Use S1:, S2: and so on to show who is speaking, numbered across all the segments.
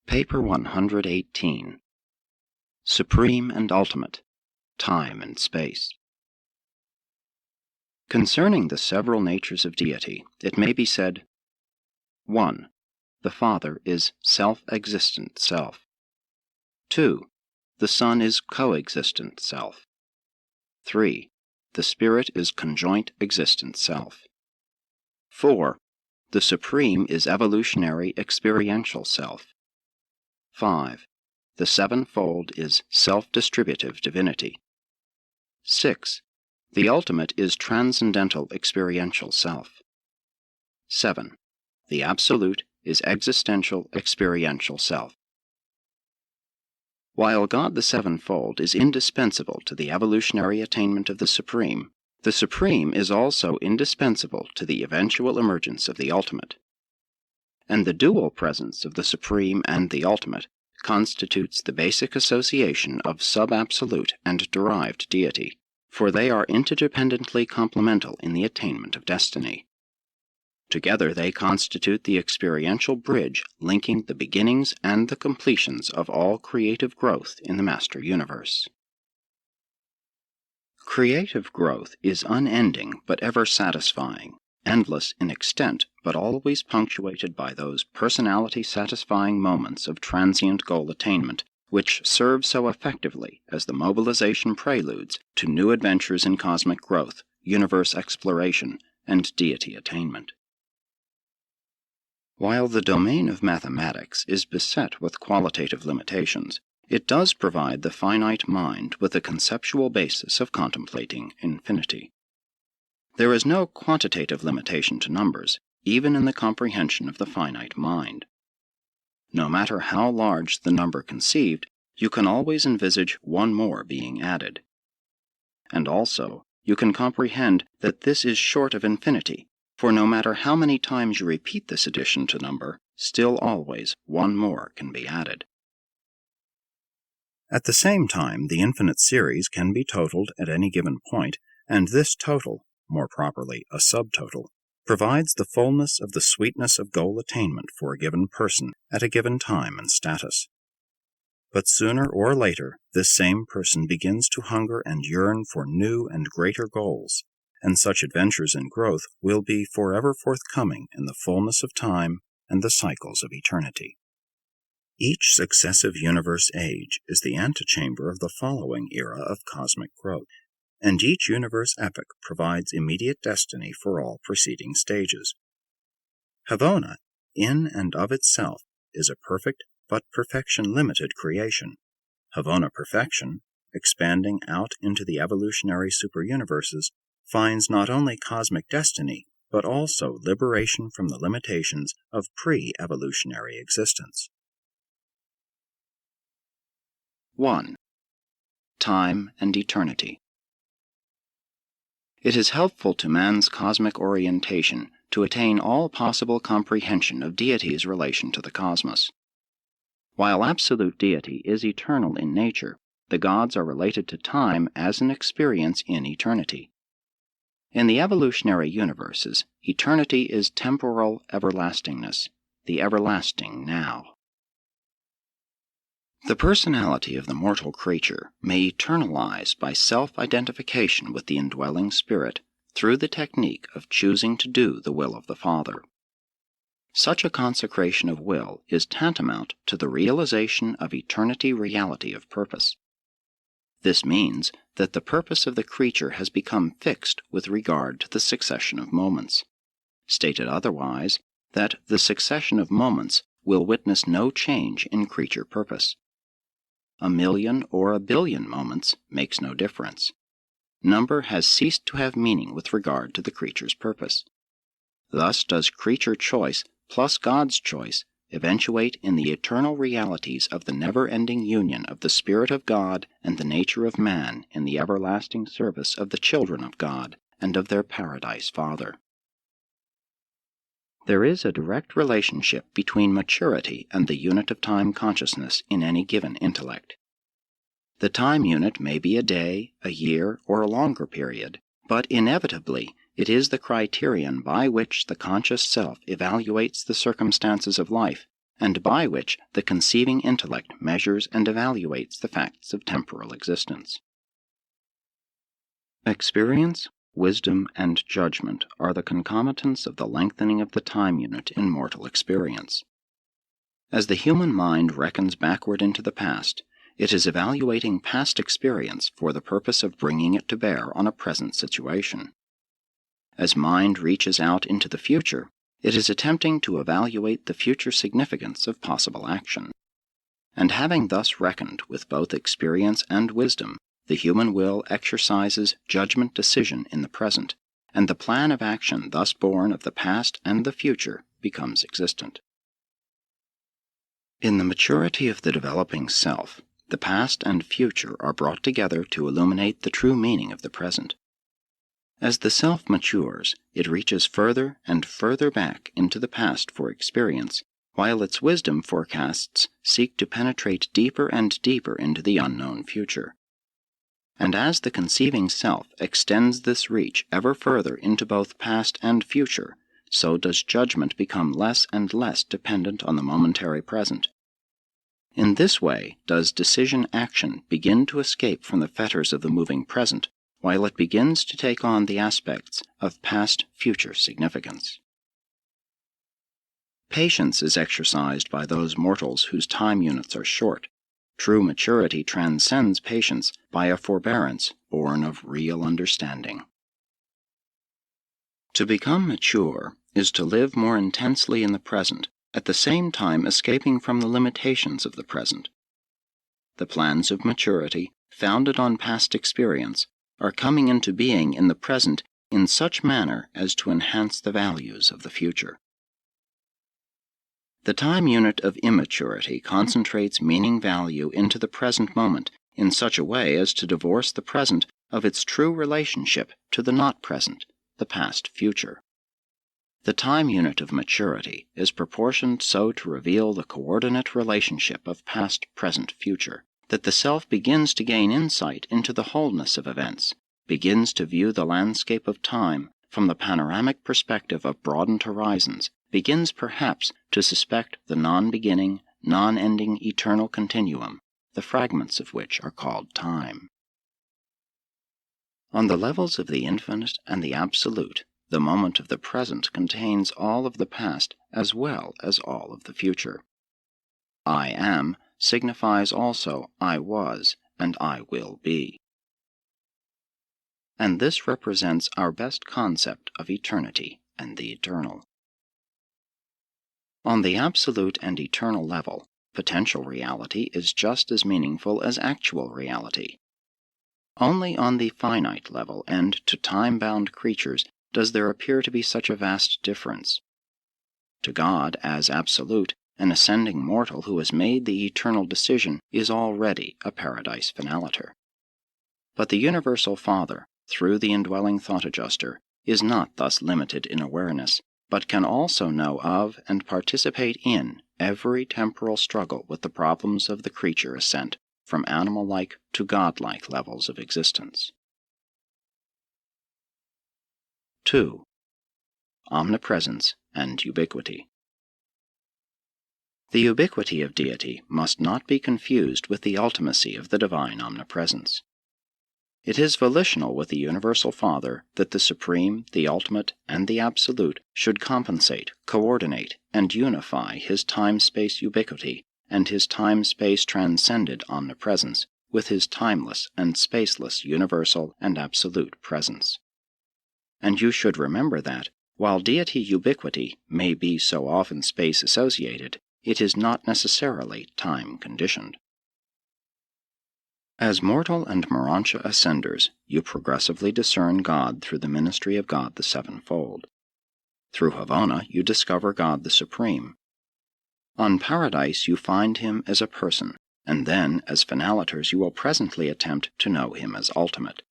S1: Paper 118. Supreme and Ultimate, Time and Space. Concerning the several natures of deity, it may be said, 1. The Father is self-existent self. 2. The Son is coexistent self. 3. The Spirit is conjoint existent self. 4. The Supreme is evolutionary experiential self. 5. The Sevenfold is self-distributive divinity. 6. The Ultimate is transcendental experiential self. 7. The Absolute is existential experiential self. While God the Sevenfold is indispensable to the evolutionary attainment of the Supreme is also indispensable to the eventual emergence of the Ultimate. And the dual presence of the Supreme and the Ultimate constitutes the basic association of sub-absolute and derived deity, for they are interdependently complemental in the attainment of destiny. Together they constitute the experiential bridge linking the beginnings and the completions of all creative growth in the Master Universe. Creative growth is unending but ever satisfying, endless in extent but always punctuated by those personality-satisfying moments of transient goal attainment which serve so effectively as the mobilization preludes to new adventures in cosmic growth, universe exploration, and deity attainment. While the domain of mathematics is beset with qualitative limitations, it does provide the finite mind with a conceptual basis of contemplating infinity. There is no quantitative limitation to numbers, even in the comprehension of the finite mind. No matter how large the number conceived, you can always envisage one more being added. And also, you can comprehend that this is short of infinity, for no matter how many times you repeat this addition to number, still always one more can be added. At the same time, the infinite series can be totaled at any given point, and this total, more properly a subtotal, provides the fullness of the sweetness of goal attainment for a given person at a given time and status. But sooner or later, this same person begins to hunger and yearn for new and greater goals, and such adventures in growth will be forever forthcoming in the fullness of time and the cycles of eternity. Each successive universe age is the antechamber of the following era of cosmic growth, and each universe epoch provides immediate destiny for all preceding stages. Havona, in and of itself, is a perfect but perfection-limited creation. Havona perfection, expanding out into the evolutionary superuniverses, finds not only cosmic destiny, but also liberation from the limitations of pre-evolutionary existence. 1. Time and Eternity. It is helpful to man's cosmic orientation to attain all possible comprehension of deity's relation to the cosmos. While absolute deity is eternal in nature, the gods are related to time as an experience in eternity. In the evolutionary universes, eternity is temporal everlastingness, the everlasting now. The personality of the mortal creature may eternalize by self-identification with the indwelling spirit through the technique of choosing to do the will of the Father. Such a consecration of will is tantamount to the realization of eternity reality of purpose. This means that the purpose of the creature has become fixed with regard to the succession of moments. Stated otherwise, that the succession of moments will witness no change in creature purpose. 1,000,000 or 1,000,000,000 moments makes no difference. Number has ceased to have meaning with regard to the creature's purpose. Thus does creature choice plus God's choice eventuate in the eternal realities of the never-ending union of the Spirit of God and the nature of man in the everlasting service of the children of God and of their Paradise Father. There is a direct relationship between maturity and the unit of time consciousness in any given intellect. The time unit may be a day, a year, or a longer period, but inevitably it is the criterion by which the conscious self evaluates the circumstances of life and by which the conceiving intellect measures and evaluates the facts of temporal existence. Experience, wisdom, and judgment are the concomitants of the lengthening of the time unit in mortal experience. As the human mind reckons backward into the past, it is evaluating past experience for the purpose of bringing it to bear on a present situation. As mind reaches out into the future, it is attempting to evaluate the future significance of possible action. And having thus reckoned with both experience and wisdom, the human will exercises judgment decision in the present, and the plan of action thus born of the past and the future becomes existent. In the maturity of the developing self, the past and future are brought together to illuminate the true meaning of the present. As the self matures, it reaches further and further back into the past for experience, while its wisdom forecasts seek to penetrate deeper and deeper into the unknown future. And as the conceiving self extends this reach ever further into both past and future, so does judgment become less and less dependent on the momentary present. In this way does decision-action begin to escape from the fetters of the moving present, while it begins to take on the aspects of past-future significance. Patience is exercised by those mortals whose time units are short. True maturity transcends patience by a forbearance born of real understanding. To become mature is to live more intensely in the present, at the same time escaping from the limitations of the present. The plans of maturity, founded on past experience, are coming into being in the present in such manner as to enhance the values of the future. The time unit of immaturity concentrates meaning value into the present moment in such a way as to divorce the present of its true relationship to the not present, the past future. The time unit of maturity is proportioned so to reveal the coordinate relationship of past, present, future, that the self begins to gain insight into the wholeness of events, begins to view the landscape of time from the panoramic perspective of broadened horizons, begins perhaps to suspect the non-beginning, non-ending eternal continuum, the fragments of which are called time. On the levels of the infinite and the absolute, the moment of the present contains all of the past as well as all of the future. I am signifies also I was and I will be. And this represents our best concept of eternity and the eternal. On the absolute and eternal level, potential reality is just as meaningful as actual reality. Only on the finite level and to time-bound creatures does there appear to be such a vast difference. To God, as absolute, an ascending mortal who has made the eternal decision is already a paradise finaliter. But the universal Father, through the indwelling thought adjuster, is not thus limited in awareness, but can also know of and participate in every temporal struggle with the problems of the creature ascent from animal-like to godlike levels of existence. 2. Omnipresence and ubiquity. The ubiquity of deity must not be confused with the ultimacy of the divine omnipresence. It is volitional with the universal Father that the supreme, the ultimate, and the absolute should compensate, coordinate, and unify his time-space ubiquity and his time-space transcended omnipresence with his timeless and spaceless universal and absolute presence. And you should remember that, while deity ubiquity may be so often space-associated, it is not necessarily time-conditioned. As mortal and Urantia ascenders, you progressively discern God through the ministry of God the Sevenfold. Through Havana you discover God the Supreme. On Paradise you find Him as a person, and then, as finaliters, you will presently attempt to know Him as ultimate.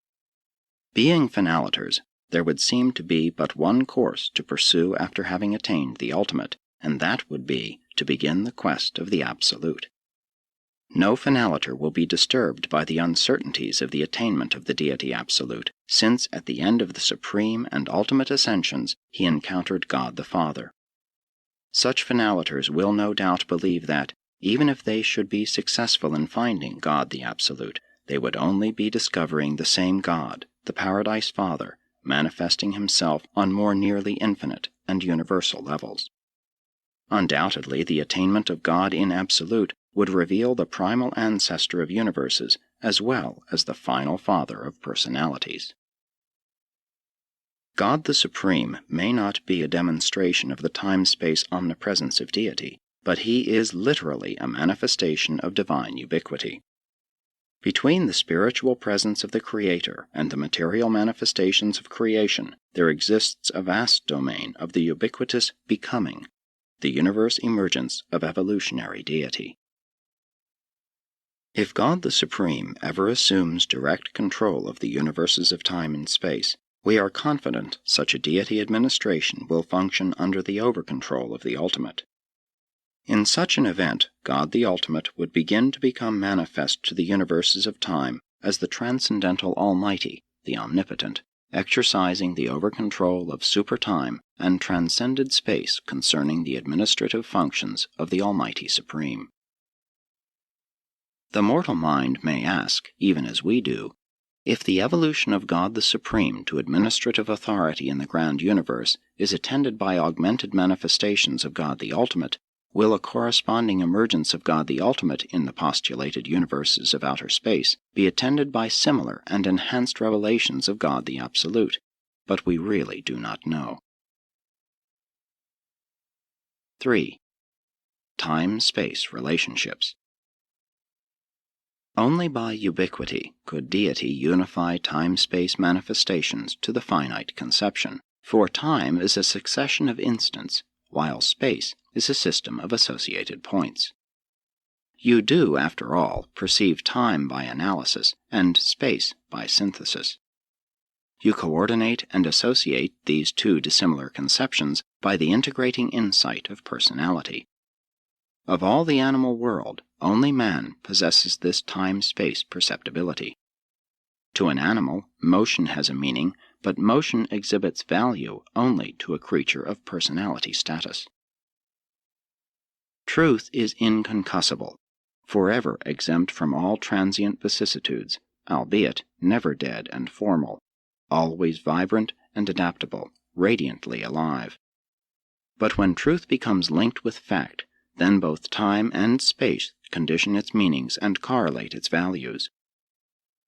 S1: Being finaliters, there would seem to be but one course to pursue after having attained the ultimate, and that would be to begin the quest of the Absolute. No finaliter will be disturbed by the uncertainties of the attainment of the deity absolute, since at the end of the supreme and ultimate ascensions he encountered God the Father. Such finalators will no doubt believe that, even if they should be successful in finding God the Absolute, they would only be discovering the same God, the Paradise Father, manifesting himself on more nearly infinite and universal levels. Undoubtedly, the attainment of God in Absolute would reveal the primal ancestor of universes as well as the final father of personalities. God the Supreme may not be a demonstration of the time-space omnipresence of deity, but he is literally a manifestation of divine ubiquity. Between the spiritual presence of the Creator and the material manifestations of creation, there exists a vast domain of the ubiquitous becoming, the universe emergence of evolutionary deity. If God the Supreme ever assumes direct control of the universes of time and space, we are confident such a deity administration will function under the overcontrol of the Ultimate. In such an event, God the Ultimate would begin to become manifest to the universes of time as the transcendental Almighty, the Omnipotent, exercising the overcontrol of supertime and transcended space concerning the administrative functions of the Almighty Supreme. The mortal mind may ask, even as we do, if the evolution of God the Supreme to administrative authority in the grand universe is attended by augmented manifestations of God the Ultimate, will a corresponding emergence of God the Ultimate in the postulated universes of outer space be attended by similar and enhanced revelations of God the Absolute? But we really do not know. 3. Time-space relationships. Only by ubiquity could deity unify time-space manifestations to the finite conception, for time is a succession of instants, while space is a system of associated points. You do, after all, perceive time by analysis and space by synthesis. You coordinate and associate these two dissimilar conceptions by the integrating insight of personality. Of all the animal world, only man possesses this time-space perceptibility. To an animal, motion has a meaning, but motion exhibits value only to a creature of personality status. Truth is inconcussible, forever exempt from all transient vicissitudes, albeit never dead and formal, always vibrant and adaptable, radiantly alive. But when truth becomes linked with fact, then both time and space condition its meanings and correlate its values.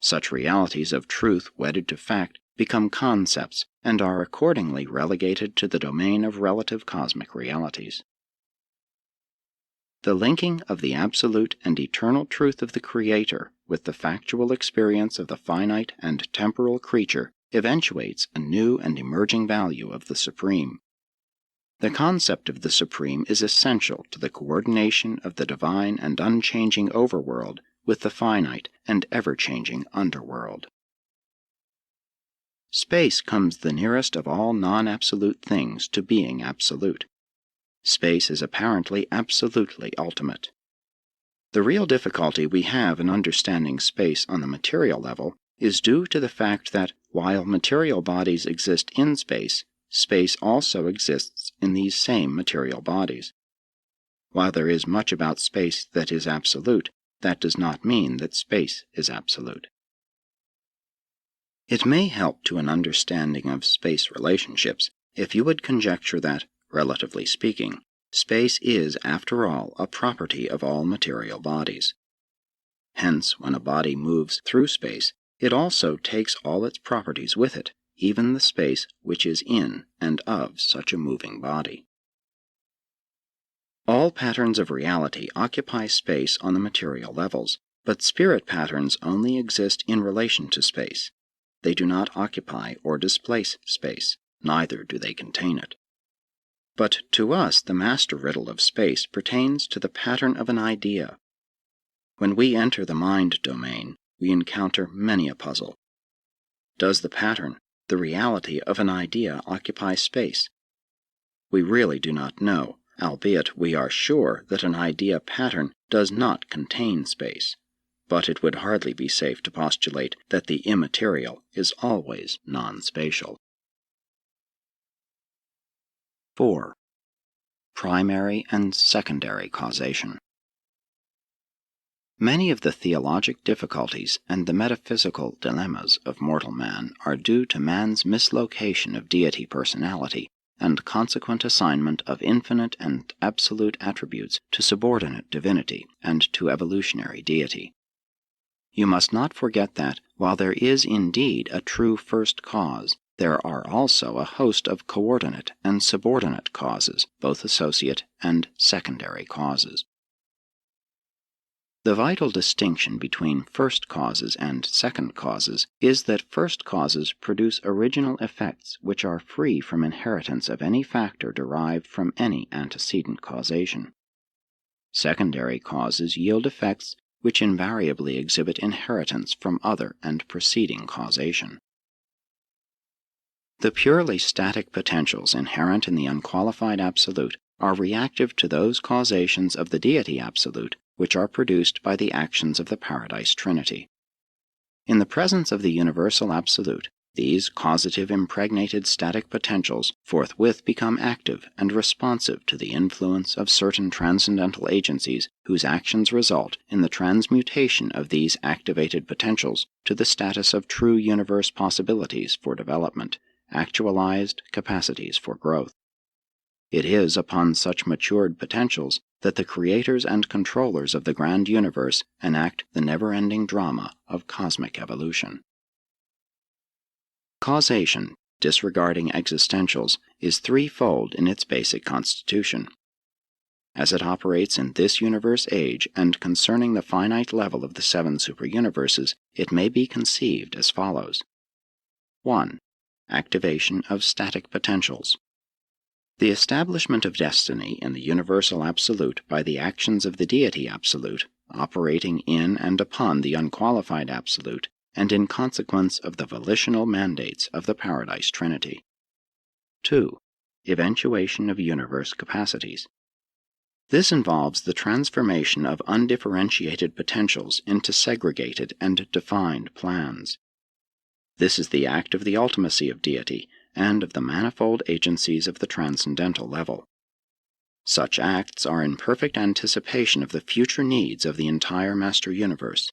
S1: Such realities of truth wedded to fact become concepts and are accordingly relegated to the domain of relative cosmic realities. The linking of the absolute and eternal truth of the Creator with the factual experience of the finite and temporal creature eventuates a new and emerging value of the Supreme. The concept of the Supreme is essential to the coordination of the divine and unchanging overworld with the finite and ever-changing underworld. Space comes the nearest of all non-absolute things to being absolute. Space is apparently absolutely ultimate. The real difficulty we have in understanding space on the material level is due to the fact that, while material bodies exist in space, space also exists in these same material bodies. While there is much about space that is absolute, that does not mean that space is absolute. It may help to an understanding of space relationships if you would conjecture that, relatively speaking, space is, after all, a property of all material bodies. Hence, when a body moves through space, it also takes all its properties with it, even the space which is in and of such a moving body. All patterns of reality occupy space on the material levels, but spirit patterns only exist in relation to space. They do not occupy or displace space, neither do they contain it. But to us the master riddle of space pertains to the pattern of an idea. When we enter the mind domain, we encounter many a puzzle. Does the pattern, the reality of an idea, occupy space? We really do not know, albeit we are sure that an idea pattern does not contain space, but it would hardly be safe to postulate that the immaterial is always non-spatial. 4. Primary and secondary causation. Many of the theologic difficulties and the metaphysical dilemmas of mortal man are due to man's mislocation of deity personality and consequent assignment of infinite and absolute attributes to subordinate divinity and to evolutionary deity. You must not forget that, while there is indeed a true first cause, there are also a host of coordinate and subordinate causes, both associate and secondary causes. The vital distinction between first causes and second causes is that first causes produce original effects which are free from inheritance of any factor derived from any antecedent causation. Secondary causes yield effects which invariably exhibit inheritance from other and preceding causation. The purely static potentials inherent in the unqualified absolute are reactive to those causations of the deity absolute which are produced by the actions of the Paradise Trinity. In the presence of the universal absolute, these causative impregnated static potentials forthwith become active and responsive to the influence of certain transcendental agencies whose actions result in the transmutation of these activated potentials to the status of true universe possibilities for development, actualized capacities for growth. It is upon such matured potentials that the creators and controllers of the grand universe enact the never-ending drama of cosmic evolution. Causation, disregarding existentials, is threefold in its basic constitution. As it operates in this universe age and concerning the finite level of the seven superuniverses, it may be conceived as follows. 1. Activation of static potentials. The establishment of destiny in the universal absolute by the actions of the deity absolute, operating in and upon the unqualified absolute, and in consequence of the volitional mandates of the Paradise Trinity. 2. Eventuation of universe capacities. This involves the transformation of undifferentiated potentials into segregated and defined plans. This is the act of the ultimacy of deity and of the manifold agencies of the transcendental level. Such acts are in perfect anticipation of the future needs of the entire Master Universe.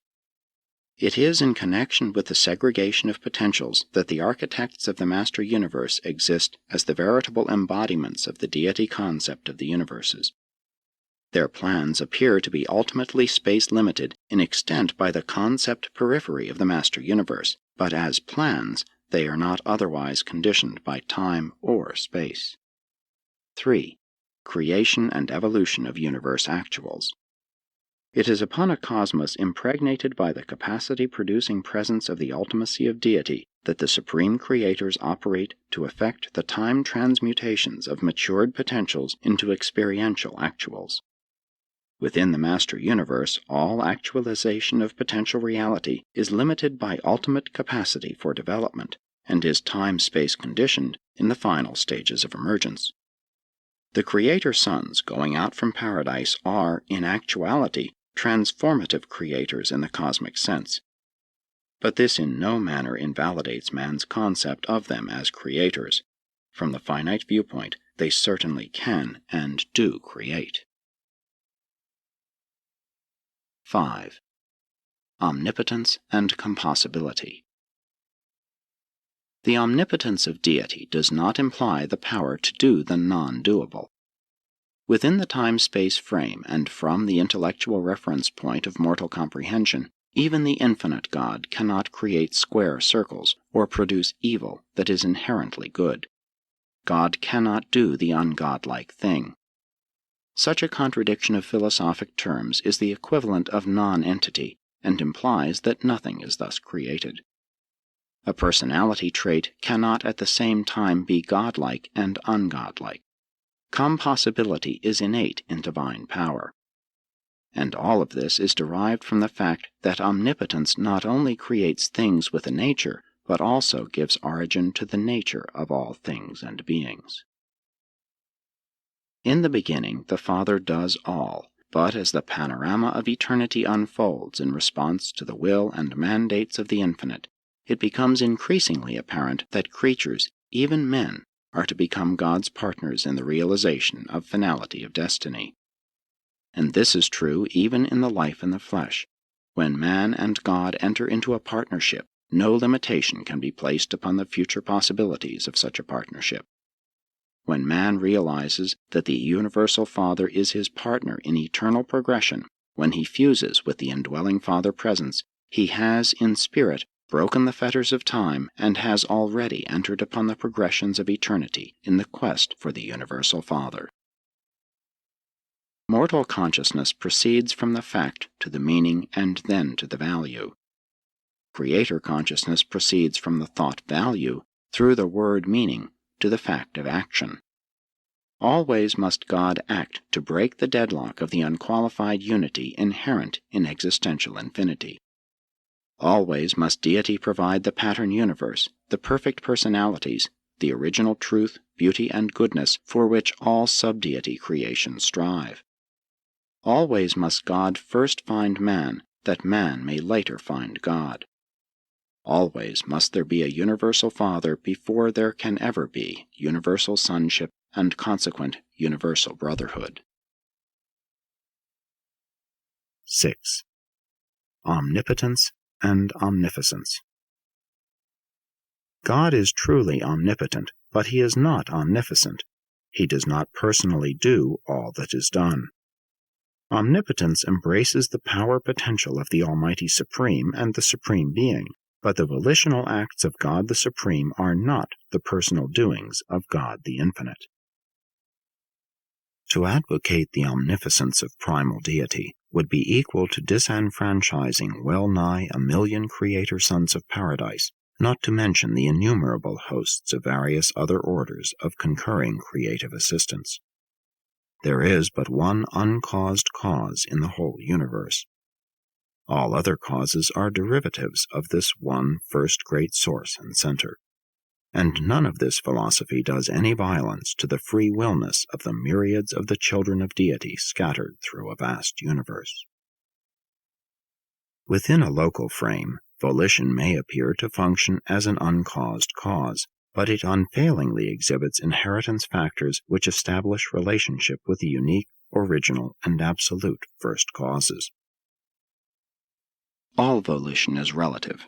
S1: It is in connection with the segregation of potentials that the architects of the Master Universe exist as the veritable embodiments of the deity concept of the universes. Their plans appear to be ultimately space-limited in extent by the concept periphery of the Master Universe, but as plans, they are not otherwise conditioned by time or space. 3. Creation and evolution of universe actuals. It is upon a cosmos impregnated by the capacity-producing presence of the ultimacy of deity that the supreme creators operate to effect the time transmutations of matured potentials into experiential actuals. Within the Master Universe, all actualization of potential reality is limited by ultimate capacity for development, and is time-space conditioned in the final stages of emergence. The Creator Sons going out from Paradise are, in actuality, transformative creators in the cosmic sense. But this in no manner invalidates man's concept of them as creators. From the finite viewpoint, they certainly can and do create. 5. Omnipotence and compossibility. The omnipotence of deity does not imply the power to do the non-doable. Within the time-space frame and from the intellectual reference point of mortal comprehension, even the infinite God cannot create square circles or produce evil that is inherently good. God cannot do the ungodlike thing. Such a contradiction of philosophic terms is the equivalent of non-entity, and implies that nothing is thus created. A personality trait cannot at the same time be godlike and ungodlike. Compossibility is innate in divine power. And all of this is derived from the fact that omnipotence not only creates things with a nature, but also gives origin to the nature of all things and beings. In the beginning, the Father does all, but as the panorama of eternity unfolds in response to the will and mandates of the infinite, it becomes increasingly apparent that creatures, even men, are to become God's partners in the realization of finality of destiny. And this is true even in the life in the flesh. When man and God enter into a partnership, no limitation can be placed upon the future possibilities of such a partnership. When man realizes that the Universal Father is his partner in eternal progression, when he fuses with the indwelling Father Presence, he has, in spirit, broken the fetters of time and has already entered upon the progressions of eternity in the quest for the Universal Father. Mortal consciousness proceeds from the fact to the meaning and then to the value. Creator consciousness proceeds from the thought value through the word meaning to the fact of action. Always must God act to break the deadlock of the unqualified unity inherent in existential infinity. Always must Deity provide the pattern universe, the perfect personalities, the original truth, beauty, and goodness for which all sub-deity creations strive. Always must God first find man, that man may later find God. Always must there be a universal Father before there can ever be universal sonship and consequent universal brotherhood. 6. Omnipotence and Omnificence. God is truly omnipotent, but he is not omnificent. He does not personally do all that is done. Omnipotence embraces the power potential of the Almighty Supreme and the Supreme Being, but the volitional acts of God the Supreme are not the personal doings of God the Infinite. To advocate the omnificence of primal deity would be equal to disenfranchising well-nigh 1,000,000 creator sons of paradise, not to mention the innumerable hosts of various other orders of concurring creative assistance. There is but one uncaused cause in the whole universe. All other causes are derivatives of this one first great source and center. And none of this philosophy does any violence to the free willness of the myriads of the children of deity scattered through a vast universe. Within a local frame, volition may appear to function as an uncaused cause, but it unfailingly exhibits inheritance factors which establish relationship with the unique, original, and absolute first causes. All volition is relative.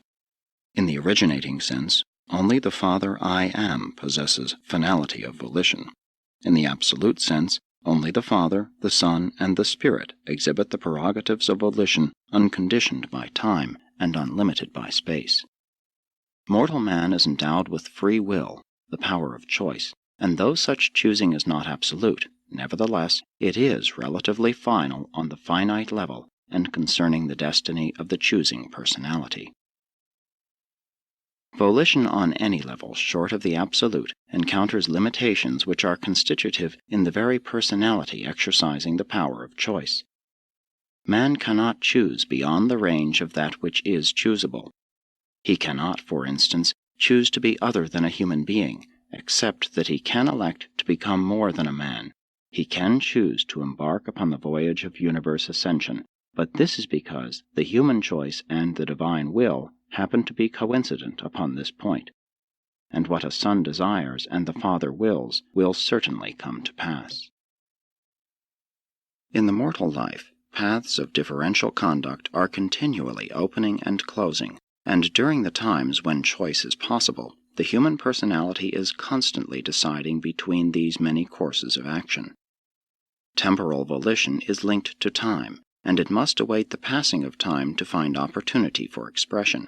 S1: In the originating sense, only the Father I Am possesses finality of volition. In the absolute sense, only the Father, the Son, and the Spirit exhibit the prerogatives of volition unconditioned by time and unlimited by space. Mortal man is endowed with free will, the power of choice, and though such choosing is not absolute, nevertheless it is relatively final on the finite level and concerning the destiny of the choosing personality. Volition on any level short of the absolute encounters limitations which are constitutive in the very personality exercising the power of choice. Man cannot choose beyond the range of that which is choosable. He cannot, for instance, choose to be other than a human being, except that he can elect to become more than a man. He can choose to embark upon the voyage of universe ascension, but this is because the human choice and the divine will happen to be coincident upon this point, and what a son desires and the Father wills will certainly come to pass. In the mortal life, paths of differential conduct are continually opening and closing, and during the times when choice is possible, the human personality is constantly deciding between these many courses of action. Temporal volition is linked to time, and it must await the passing of time to find opportunity for expression.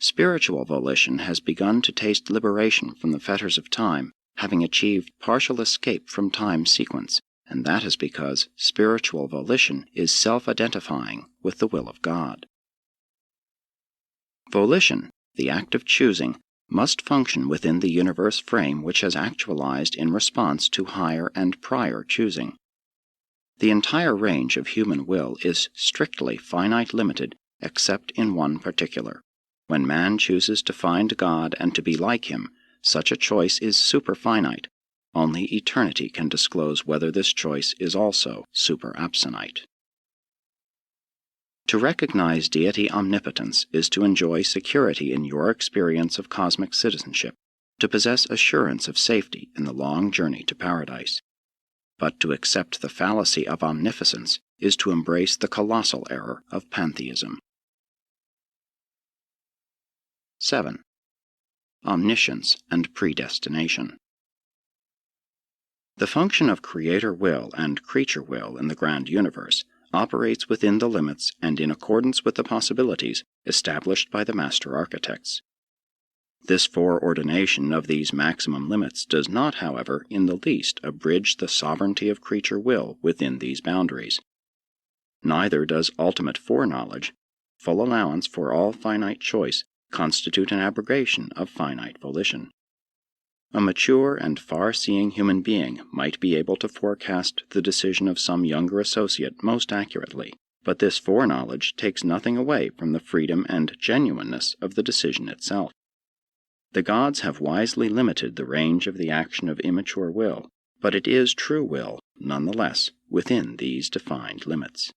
S1: Spiritual volition has begun to taste liberation from the fetters of time, having achieved partial escape from time's sequence, and that is because spiritual volition is self-identifying with the will of God. Volition, the act of choosing, must function within the universe frame which has actualized in response to higher and prior choosing. The entire range of human will is strictly finite limited except in one particular. When man chooses to find God and to be like him, such a choice is superfinite. Only eternity can disclose whether this choice is also superabsonite. To recognize deity omnipotence is to enjoy security in your experience of cosmic citizenship, to possess assurance of safety in the long journey to paradise. But to accept the fallacy of omnificence is to embrace the colossal error of pantheism. 7. Omniscience and predestination. The function of creator will and creature will in the grand universe operates within the limits and in accordance with the possibilities established by the master architects. This foreordination of these maximum limits does not, however, in the least abridge the sovereignty of creature will within these boundaries. Neither does ultimate foreknowledge, full allowance for all finite choice, constitute an abrogation of finite volition. A mature and far-seeing human being might be able to forecast the decision of some younger associate most accurately, but this foreknowledge takes nothing away from the freedom and genuineness of the decision itself. The gods have wisely limited the range of the action of immature will, but it is true will, nonetheless, within these defined limits.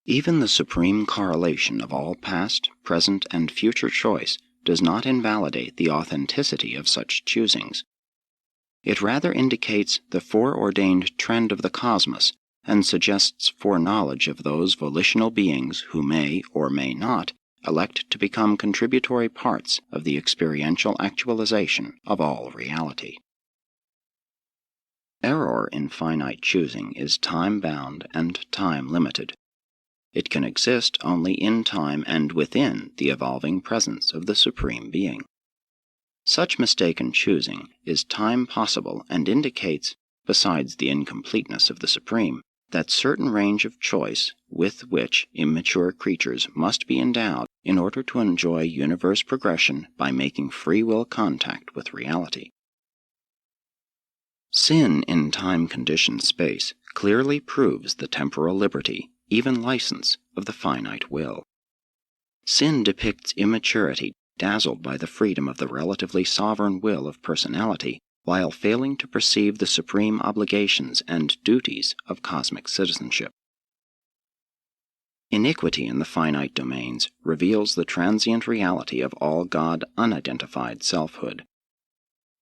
S1: Even the supreme correlation of all past, present, and future choice does not invalidate the authenticity of such choosings. It rather indicates the foreordained trend of the cosmos and suggests foreknowledge of those volitional beings who may or may not elect to become contributory parts of the experiential actualization of all reality. Error in finite choosing is time-bound and time-limited. It can exist only in time and within the evolving presence of the Supreme Being. Such mistaken choosing is time-possible and indicates, besides the incompleteness of the Supreme, that certain range of choice with which immature creatures must be endowed in order to enjoy universe progression by making free will contact with reality. Sin in time-conditioned space clearly proves the temporal liberty, even license, of the finite will. Sin depicts immaturity dazzled by the freedom of the relatively sovereign will of personality, while failing to perceive the supreme obligations and duties of cosmic citizenship. Iniquity in the finite domains reveals the transient reality of all God-unidentified selfhood.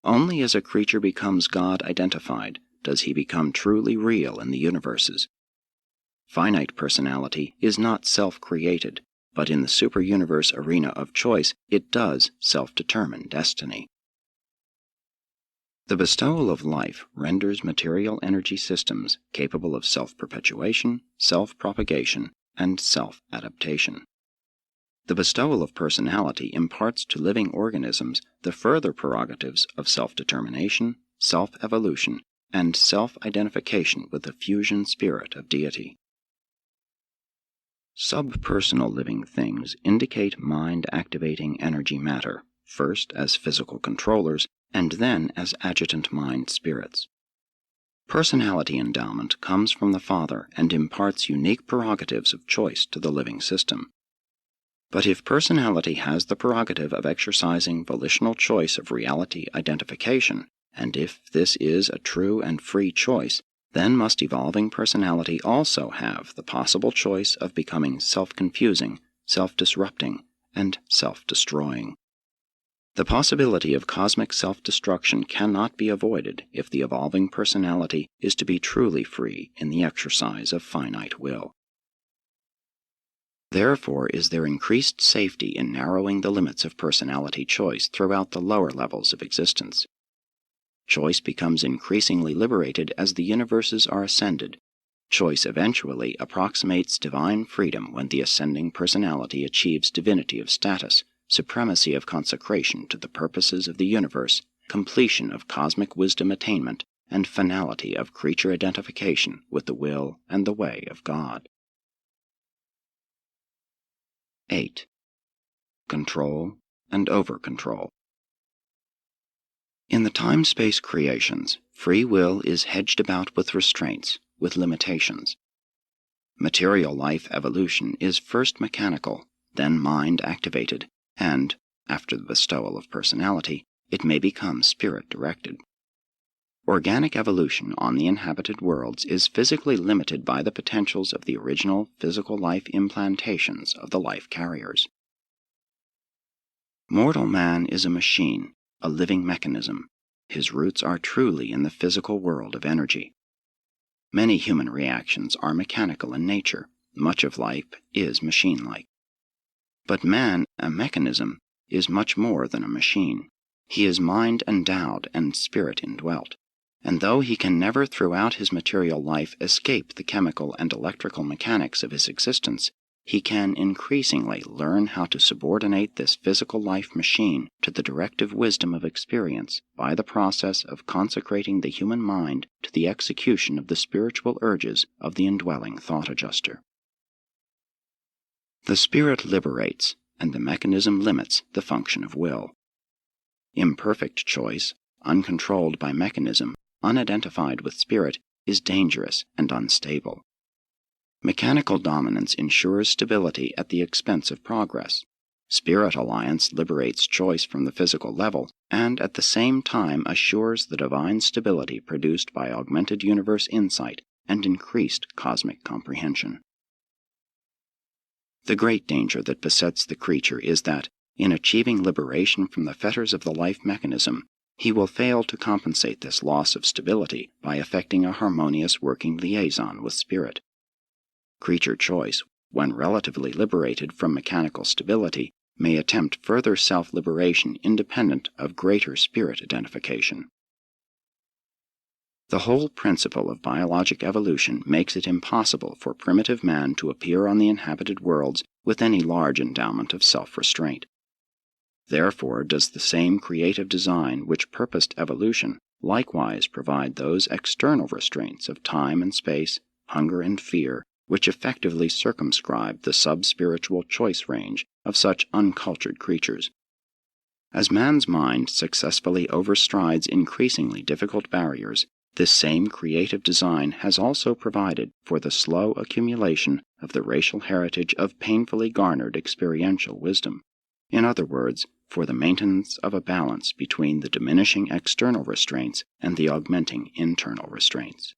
S1: Only as a creature becomes God-identified does he become truly real in the universes. Finite personality is not self-created, but in the super-universe arena of choice it does self-determine destiny. The bestowal of life renders material energy systems capable of self-perpetuation, self-propagation, and self-adaptation. The bestowal of personality imparts to living organisms the further prerogatives of self-determination, self-evolution, and self-identification with the fusion spirit of deity. Subpersonal living things indicate mind-activating energy matter, first as physical controllers, and then as adjutant mind spirits. Personality endowment comes from the Father and imparts unique prerogatives of choice to the living system. But if personality has the prerogative of exercising volitional choice of reality identification, and if this is a true and free choice, then must evolving personality also have the possible choice of becoming self-confusing, self-disrupting, and self-destroying. The possibility of cosmic self-destruction cannot be avoided if the evolving personality is to be truly free in the exercise of finite will. Therefore is there increased safety in narrowing the limits of personality choice throughout the lower levels of existence. Choice becomes increasingly liberated as the universes are ascended. Choice eventually approximates divine freedom when the ascending personality achieves divinity of status, supremacy of consecration to the purposes of the universe, completion of cosmic wisdom attainment, and finality of creature identification with the will and the way of God. 8. Control and over-control. In the time-space creations, free will is hedged about with restraints, with limitations. Material life evolution is first mechanical, then mind-activated, and, after the bestowal of personality, it may become spirit-directed. Organic evolution on the inhabited worlds is physically limited by the potentials of the original physical life implantations of the life carriers. Mortal man is a machine, a living mechanism. His roots are truly in the physical world of energy. Many human reactions are mechanical in nature. Much of life is machine-like. But man, a mechanism, is much more than a machine. He is mind-endowed and spirit-indwelt. And though he can never throughout his material life escape the chemical and electrical mechanics of his existence, he can increasingly learn how to subordinate this physical life machine to the directive wisdom of experience by the process of consecrating the human mind to the execution of the spiritual urges of the indwelling thought adjuster. The spirit liberates, and the mechanism limits the function of will. Imperfect choice, uncontrolled by mechanism, unidentified with spirit, is dangerous and unstable. Mechanical dominance ensures stability at the expense of progress. Spirit alliance liberates choice from the physical level and at the same time assures the divine stability produced by augmented universe insight and increased cosmic comprehension. The great danger that besets the creature is that, in achieving liberation from the fetters of the life mechanism, he will fail to compensate this loss of stability by effecting a harmonious working liaison with spirit. Creature choice, when relatively liberated from mechanical stability, may attempt further self-liberation independent of greater spirit identification. The whole principle of biologic evolution makes it impossible for primitive man to appear on the inhabited worlds with any large endowment of self-restraint. Therefore does the same creative design which purposed evolution likewise provide those external restraints of time and space, hunger and fear, which effectively circumscribe the sub-spiritual choice range of such uncultured creatures. As man's mind successfully overstrides increasingly difficult barriers, this same creative design has also provided for the slow accumulation of the racial heritage of painfully garnered experiential wisdom. In other words, for the maintenance of a balance between the diminishing external restraints and the augmenting internal restraints.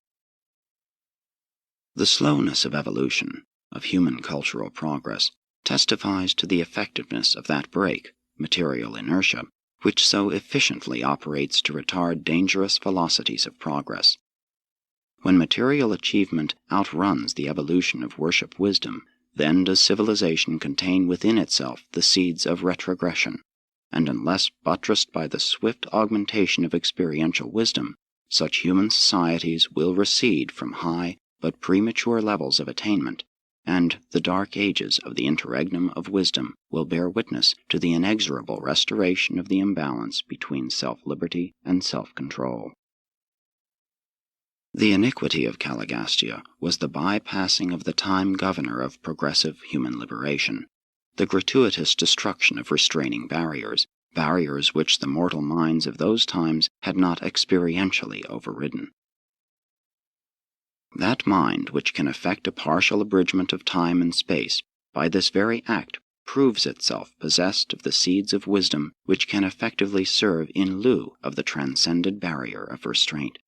S1: The slowness of evolution, of human cultural progress, testifies to the effectiveness of that brake, material inertia, which so efficiently operates to retard dangerous velocities of progress. When material achievement outruns the evolution of worship wisdom, then does civilization contain within itself the seeds of retrogression, and unless buttressed by the swift augmentation of experiential wisdom, such human societies will recede from high but premature levels of attainment, and the dark ages of the interregnum of wisdom will bear witness to the inexorable restoration of the imbalance between self-liberty and self-control. The iniquity of Caligastia was the bypassing of the time governor of progressive human liberation, the gratuitous destruction of restraining barriers, barriers which the mortal minds of those times had not experientially overridden. That mind which can effect a partial abridgment of time and space, by this very act proves itself possessed of the seeds of wisdom which can effectively serve in lieu of the transcended barrier of restraint.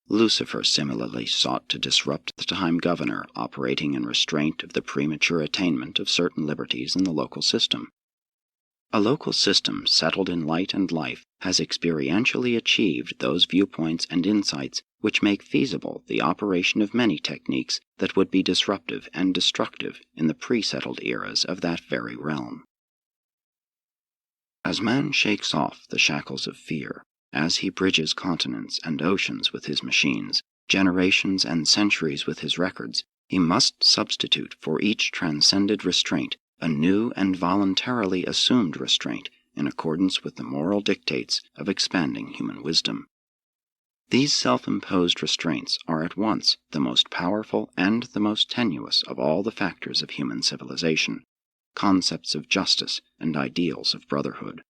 S1: Lucifer similarly sought to disrupt the time governor operating in restraint of the premature attainment of certain liberties in the local system. A local system settled in light and life has experientially achieved those viewpoints and insights which make feasible the operation of many techniques that would be disruptive and destructive in the pre-settled eras of that very realm. As man shakes off the shackles of fear, as he bridges continents and oceans with his machines, generations and centuries with his records, he must substitute for each transcended restraint a new and voluntarily assumed restraint in accordance with the moral dictates of expanding human wisdom. These self-imposed restraints are at once the most powerful and the most tenuous of all the factors of human civilization, concepts of justice and ideals of brotherhood.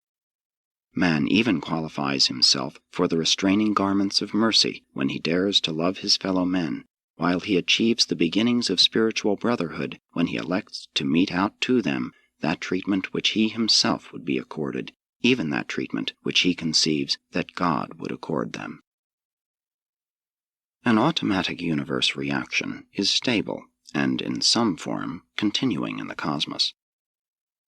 S1: Man even qualifies himself for the restraining garments of mercy when he dares to love his fellow men, while he achieves the beginnings of spiritual brotherhood when he elects to mete out to them that treatment which he himself would be accorded, even that treatment which he conceives that God would accord them. An automatic universe reaction is stable and, in some form, continuing in the cosmos.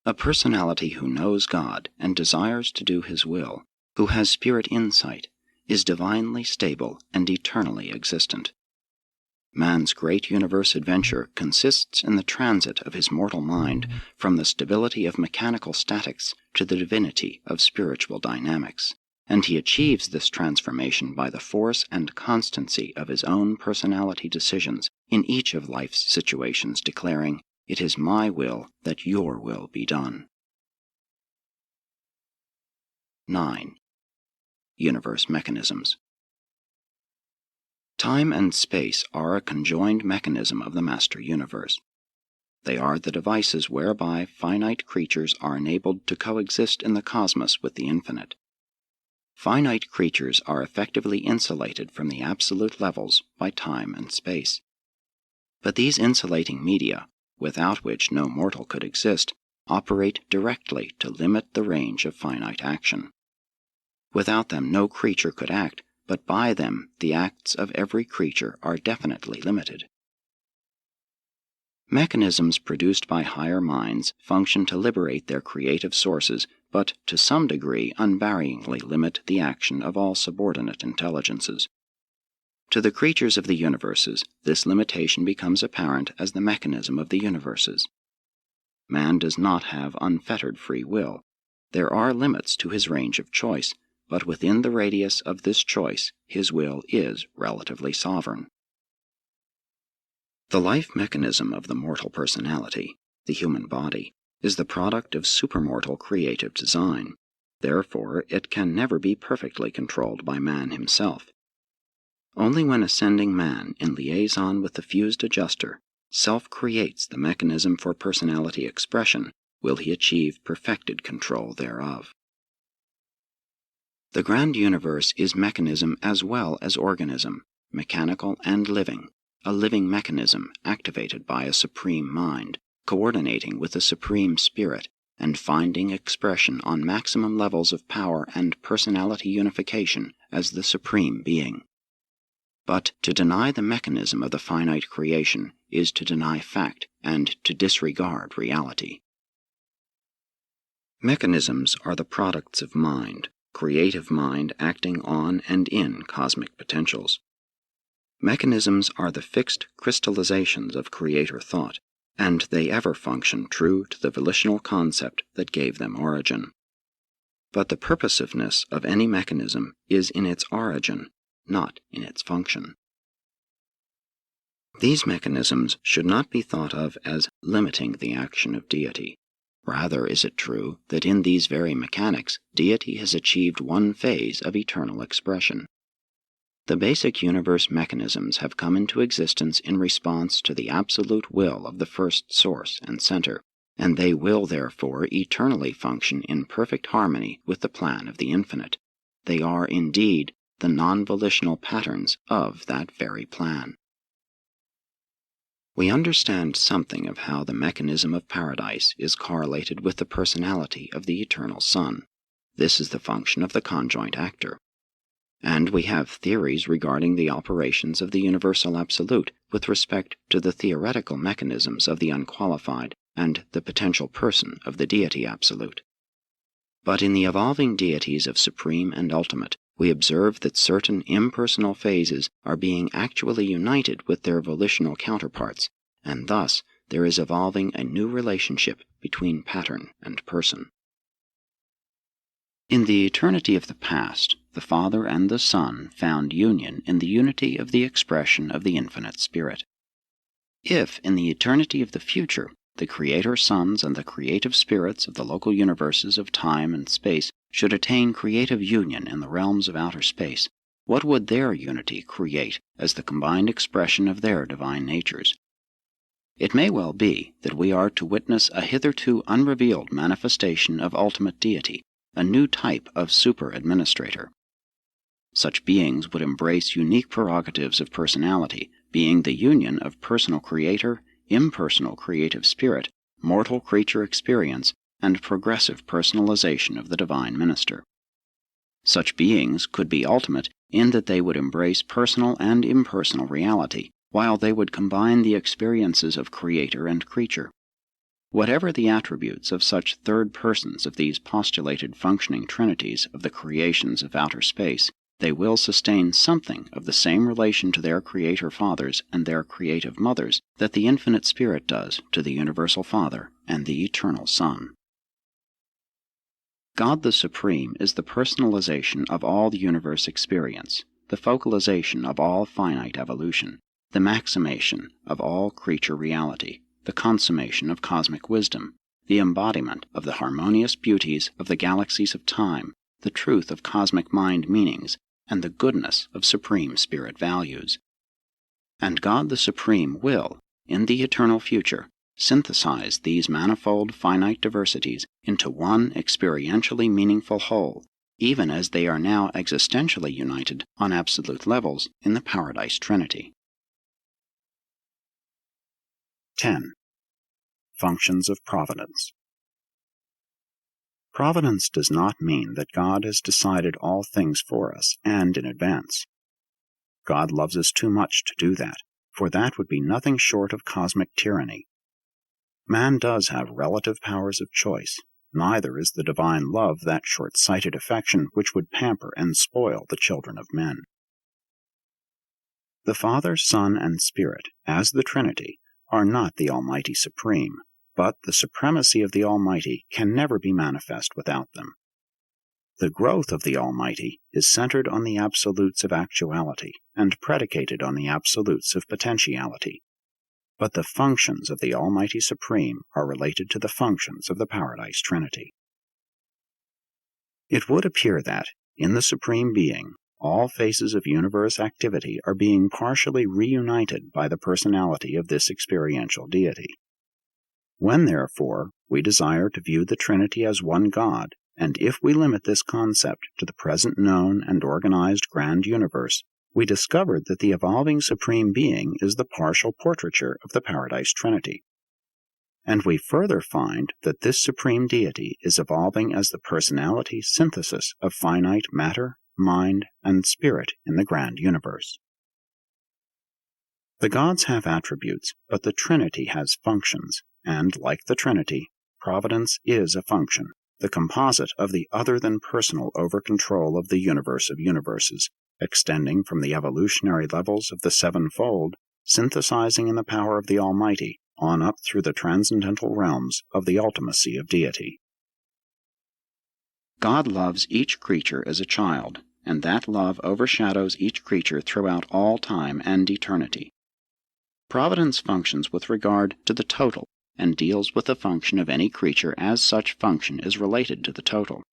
S1: A personality who knows God and desires to do His will, who has spirit insight, is divinely stable and eternally existent. Man's great universe adventure consists in the transit of his mortal mind from the stability of mechanical statics to the divinity of spiritual dynamics, and he achieves this transformation by the force and constancy of his own personality decisions in each of life's situations, declaring, "It is my will that your will be done." 9. Universe mechanisms. Time and space are a conjoined mechanism of the Master Universe. They are the devices whereby finite creatures are enabled to coexist in the cosmos with the infinite. Finite creatures are effectively insulated from the absolute levels by time and space. But these insulating media, without which no mortal could exist, operate directly to limit the range of finite action. Without them no creature could act, but by them the acts of every creature are definitely limited. Mechanisms produced by higher minds function to liberate their creative sources, but to some degree unvaryingly limit the action of all subordinate intelligences. To the creatures of the universes, this limitation becomes apparent as the mechanism of the universes. Man does not have unfettered free will. There are limits to his range of choice, but within the radius of this choice, his will is relatively sovereign. The life mechanism of the mortal personality, the human body, is the product of supermortal creative design. Therefore, it can never be perfectly controlled by man himself. Only when ascending man, in liaison with the fused adjuster, self-creates the mechanism for personality expression, will he achieve perfected control thereof. The grand universe is mechanism as well as organism, mechanical and living, a living mechanism activated by a supreme mind, coordinating with a supreme spirit, and finding expression on maximum levels of power and personality unification as the supreme being. But to deny the mechanism of the finite creation is to deny fact and to disregard reality. Mechanisms are the products of mind, creative mind acting on and in cosmic potentials. Mechanisms are the fixed crystallizations of creator thought, and they ever function true to the volitional concept that gave them origin. But the purposiveness of any mechanism is in its origin, not in its function. These mechanisms should not be thought of as limiting the action of deity. Rather is it true that in these very mechanics deity has achieved one phase of eternal expression. The basic universe mechanisms have come into existence in response to the absolute will of the first source and center, and they will therefore eternally function in perfect harmony with the plan of the infinite. They are indeed the non-volitional patterns of that very plan. We understand something of how the mechanism of paradise is correlated with the personality of the eternal Son. This is the function of the conjoint actor. And we have theories regarding the operations of the universal absolute with respect to the theoretical mechanisms of the unqualified and the potential person of the deity absolute. But in the evolving deities of supreme and ultimate, we observe that certain impersonal phases are being actually united with their volitional counterparts, and thus there is evolving a new relationship between pattern and person. In the eternity of the past, the Father and the Son found union in the unity of the expression of the infinite Spirit. If, in the eternity of the future, the Creator Sons and the creative spirits of the local universes of time and space should attain creative union in the realms of outer space, what would their unity create as the combined expression of their divine natures? It may well be that we are to witness a hitherto unrevealed manifestation of ultimate deity, a new type of super-administrator. Such beings would embrace unique prerogatives of personality, being the union of personal creator, impersonal creative spirit, mortal creature experience, and progressive personalization of the divine minister. Such beings could be ultimate in that they would embrace personal and impersonal reality, while they would combine the experiences of creator and creature.
S2: Whatever the attributes of such third persons of these postulated functioning trinities of the creations of outer space, they will sustain something of the same relation to their Creator Fathers and their creative mothers that the Infinite Spirit does to the Universal Father and the Eternal Son. God the Supreme is the personalization of all universe experience, the focalization of all finite evolution, the maximation of all creature reality, the consummation of cosmic wisdom, the embodiment of the harmonious beauties of the galaxies of time, the truth of cosmic mind meanings, and the goodness of supreme spirit values. And God the Supreme will, in the eternal future, synthesize these manifold finite diversities into one experientially meaningful whole, even as they are now existentially united on absolute levels in the Paradise Trinity.
S1: 10. Functions of Providence. Providence does not mean that God has decided all things for us and in advance. God loves us too much to do that, for that would be nothing short of cosmic tyranny. Man does have relative powers of choice. Neither is the divine love that short-sighted affection which would pamper and spoil the children of men. The Father, Son, and Spirit, as the Trinity, are not the Almighty Supreme, but the supremacy of the Almighty can never be manifest without them. The growth of the Almighty is centered on the absolutes of actuality and predicated on the absolutes of potentiality. But the functions of the Almighty Supreme are related to the functions of the Paradise Trinity. It would appear that, in the Supreme Being, all phases of universe activity are being partially reunited by the personality of this experiential deity. When, therefore, we desire to view the Trinity as one God, and if we limit this concept to the present known and organized grand universe, we discover that the evolving Supreme Being is the partial portraiture of the Paradise Trinity. And we further find that this Supreme Deity is evolving as the personality synthesis of finite matter, mind, and spirit in the grand universe. The gods have attributes, but the Trinity has functions, and, like the Trinity, Providence is a function, the composite of the other-than-personal over-control of the universe of universes, extending from the evolutionary levels of the sevenfold, synthesizing in the power of the Almighty, on up through the transcendental realms of the ultimacy of deity.
S2: God loves each creature as a child, and that love overshadows each creature throughout all time and eternity. Providence functions with regard to the total, and deals with the function of any creature as such function is related to the total.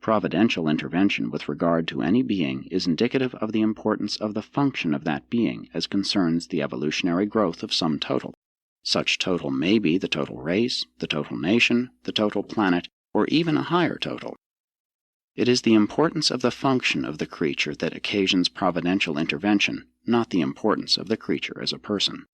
S2: Providential intervention with regard to any being is indicative of the importance of the function of that being as concerns the evolutionary growth of some total. Such total may be the total race, the total nation, the total planet, or even a higher total. It is the importance of the function of the creature that occasions providential intervention, not the importance of the creature as a person.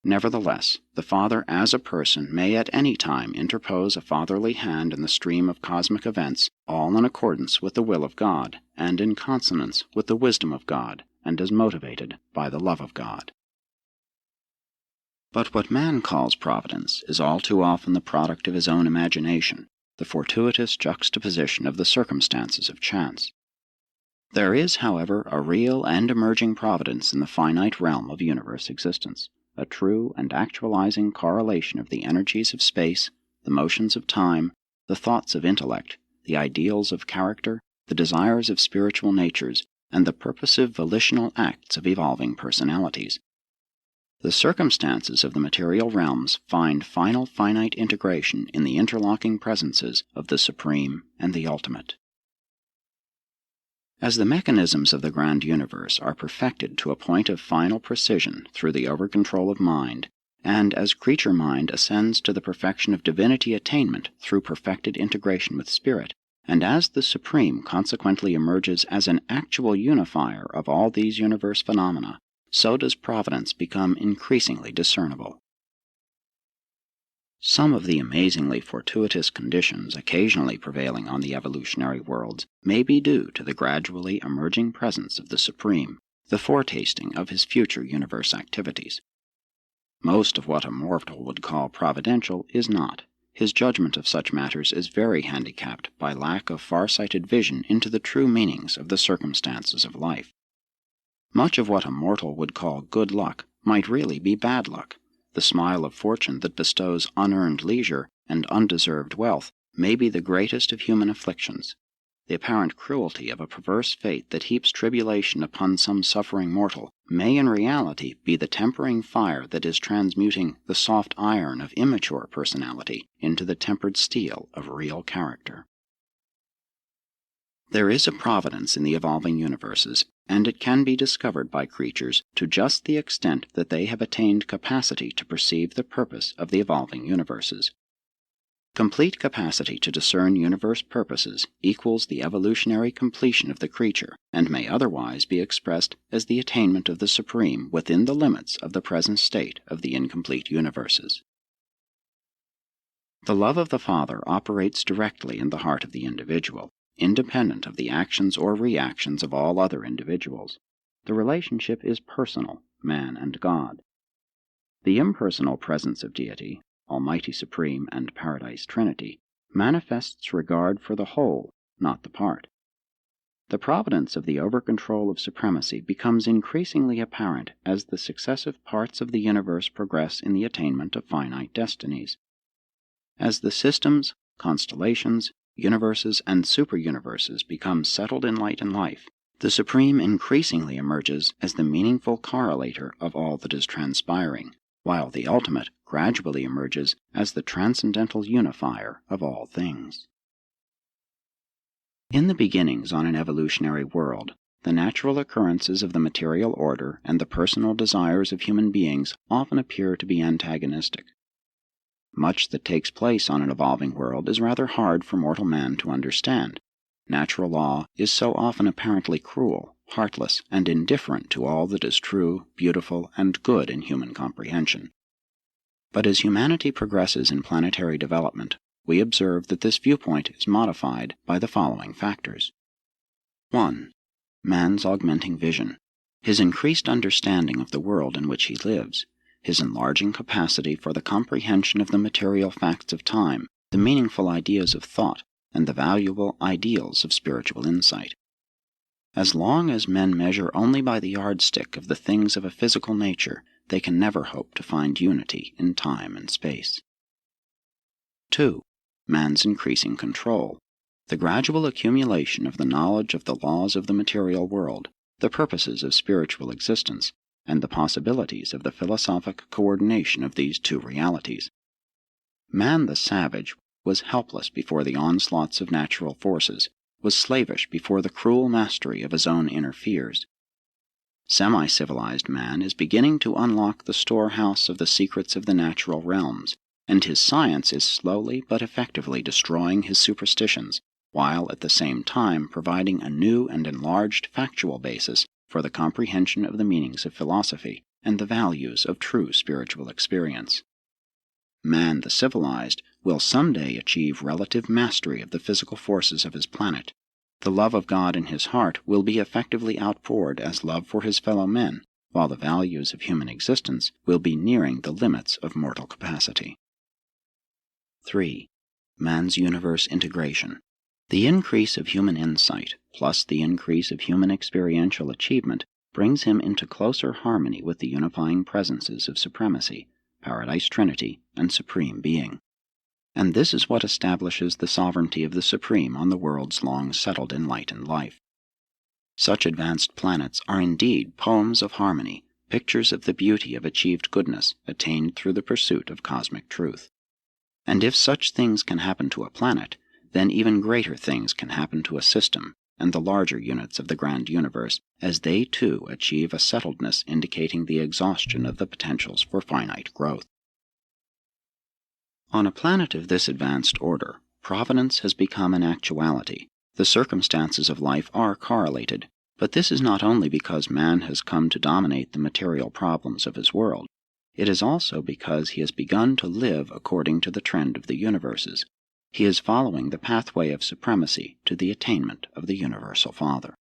S2: Nevertheless, the Father as a person may at any time interpose a fatherly hand in the stream of cosmic events, all in accordance with the will of God, and in consonance with the wisdom of God, and as motivated by the love of God. But what man calls providence is all too often the product of his own imagination, the fortuitous juxtaposition of the circumstances of chance. There is, however, a real and emerging providence in the finite realm of universe existence, a true and actualizing correlation of the energies of space, the motions of time, the thoughts of intellect, the ideals of character, the desires of spiritual natures, and the purposive volitional acts of evolving personalities. The circumstances of the material realms find final finite integration in the interlocking presences of the Supreme and the Ultimate. As the mechanisms of the grand universe are perfected to a point of final precision through the over-control of mind, and as creature mind ascends to the perfection of divinity attainment through perfected integration with spirit, and as the Supreme consequently emerges as an actual unifier of all these universe phenomena, so does providence become increasingly discernible. Some of the amazingly fortuitous conditions occasionally prevailing on the evolutionary worlds may be due to the gradually emerging presence of the Supreme, the foretasting of his future universe activities. Most of what a mortal would call providential is not. His judgment of such matters is very handicapped by lack of far-sighted vision into the true meanings of the circumstances of life. Much of what a mortal would call good luck might really be bad luck. The smile of fortune that bestows unearned leisure and undeserved wealth may be the greatest of human afflictions. The apparent cruelty of a perverse fate that heaps tribulation upon some suffering mortal may in reality be the tempering fire that is transmuting the soft iron of immature personality into the tempered steel of real character. There is a providence in the evolving universes, and it can be discovered by creatures to just the extent that they have attained capacity to perceive the purpose of the evolving universes. Complete capacity to discern universe purposes equals the evolutionary completion of the creature, and may otherwise be expressed as the attainment of the supreme within the limits of the present state of the incomplete universes. The love of the Father operates directly in the heart of the individual, independent of the actions or reactions of all other individuals. The relationship is personal, man and God. The impersonal presence of Deity, Almighty Supreme and Paradise Trinity, manifests regard for the whole, not the part. The providence of the over-control of supremacy becomes increasingly apparent as the successive parts of the universe progress in the attainment of finite destinies. As the systems, constellations, universes, and superuniverses become settled in light and life, the Supreme increasingly emerges as the meaningful correlator of all that is transpiring, while the ultimate gradually emerges as the transcendental unifier of all things. In the beginnings on an evolutionary world, the natural occurrences of the material order and the personal desires of human beings often appear to be antagonistic. Much that takes place on an evolving world is rather hard for mortal man to understand. Natural law is so often apparently cruel, heartless, and indifferent to all that is true, beautiful, and good in human comprehension. But as humanity progresses in planetary development, we observe that this viewpoint is modified by the following factors. 1. Man's augmenting vision, his increased understanding of the world in which he lives, his enlarging capacity for the comprehension of the material facts of time, the meaningful ideas of thought, and the valuable ideals of spiritual insight. As long as men measure only by the yardstick of the things of a physical nature, they can never hope to find unity in time and space. 2. Man's increasing control, the gradual accumulation of the knowledge of the laws of the material world, the purposes of spiritual existence, and the possibilities of the philosophic coordination of these two realities. Man the savage was helpless before the onslaughts of natural forces, was slavish before the cruel mastery of his own inner fears. Semi-civilized man is beginning to unlock the storehouse of the secrets of the natural realms, and his science is slowly but effectively destroying his superstitions, while at the same time providing a new and enlarged factual basis for the comprehension of the meanings of philosophy and the values of true spiritual experience. Man the civilized will someday achieve relative mastery of the physical forces of his planet. The love of God in his heart will be effectively outpoured as love for his fellow men, while the values of human existence will be nearing the limits of mortal capacity. 3. Man's universe integration. The increase of human insight, plus the increase of human experiential achievement, brings him into closer harmony with the unifying presences of supremacy, Paradise Trinity, and Supreme Being. And this is what establishes the sovereignty of the Supreme on the worlds long settled in light and life. Such advanced planets are indeed poems of harmony, pictures of the beauty of achieved goodness attained through the pursuit of cosmic truth. And if such things can happen to a planet, then even greater things can happen to a system and the larger units of the grand universe, as they too achieve a settledness indicating the exhaustion of the potentials for finite growth. On a planet of this advanced order, providence has become an actuality. The circumstances of life are correlated, but this is not only because man has come to dominate the material problems of his world. It is also because he has begun to live according to the trend of the universes. He is following the pathway of supremacy to the attainment of the Universal Father.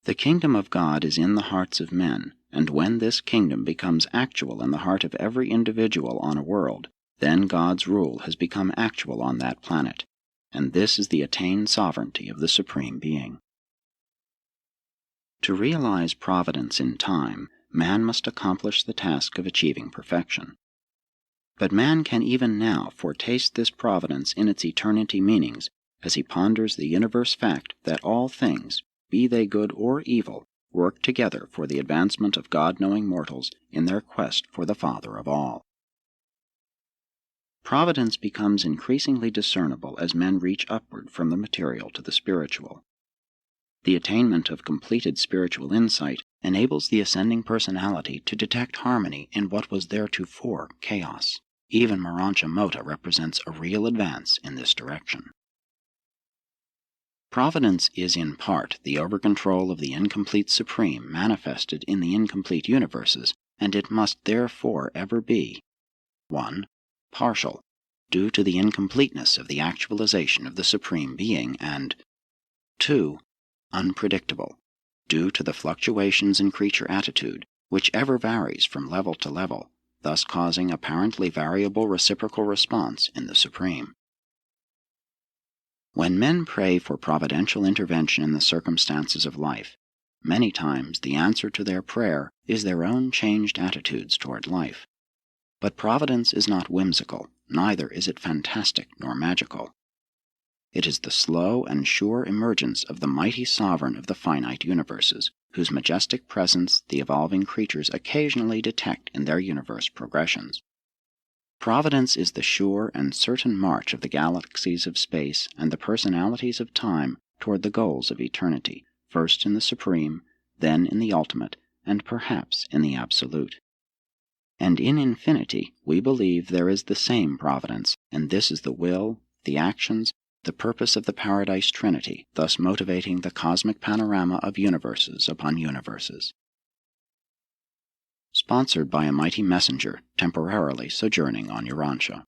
S2: The kingdom of God is in the hearts of men, and when this kingdom becomes actual in the heart of every individual on a world, then God's rule has become actual on that planet, and this is the attained sovereignty of the Supreme Being. To realize providence in time, man must accomplish the task of achieving perfection. But man can even now foretaste this providence in its eternity meanings as he ponders the universe fact that all things, be they good or evil, work together for the advancement of God-knowing mortals in their quest for the Father of all. Providence becomes increasingly discernible as men reach upward from the material to the spiritual. The attainment of completed spiritual insight enables the ascending personality to detect harmony in what was theretofore chaos. Even Urantia Book represents a real advance in this direction. Providence is in part the over-control of the incomplete Supreme manifested in the incomplete universes, and it must therefore ever be 1. Partial, due to the incompleteness of the actualization of the Supreme Being, and 2. Unpredictable, due to the fluctuations in creature attitude, which ever varies from level to level, thus causing apparently variable reciprocal response in the Supreme. When men pray for providential intervention in the circumstances of life, many times the answer to their prayer is their own changed attitudes toward life. But providence is not whimsical, neither is it fantastic nor magical. It is the slow and sure emergence of the mighty sovereign of the finite universes, whose majestic presence the evolving creatures occasionally detect in their universe progressions. Providence is the sure and certain march of the galaxies of space and the personalities of time toward the goals of eternity, first in the Supreme, then in the ultimate, and perhaps in the absolute. And in infinity we believe there is the same providence, and this is the will, the actions, the purpose of the Paradise Trinity, thus motivating the cosmic panorama of universes upon universes. Sponsored by a mighty messenger temporarily sojourning on Urantia.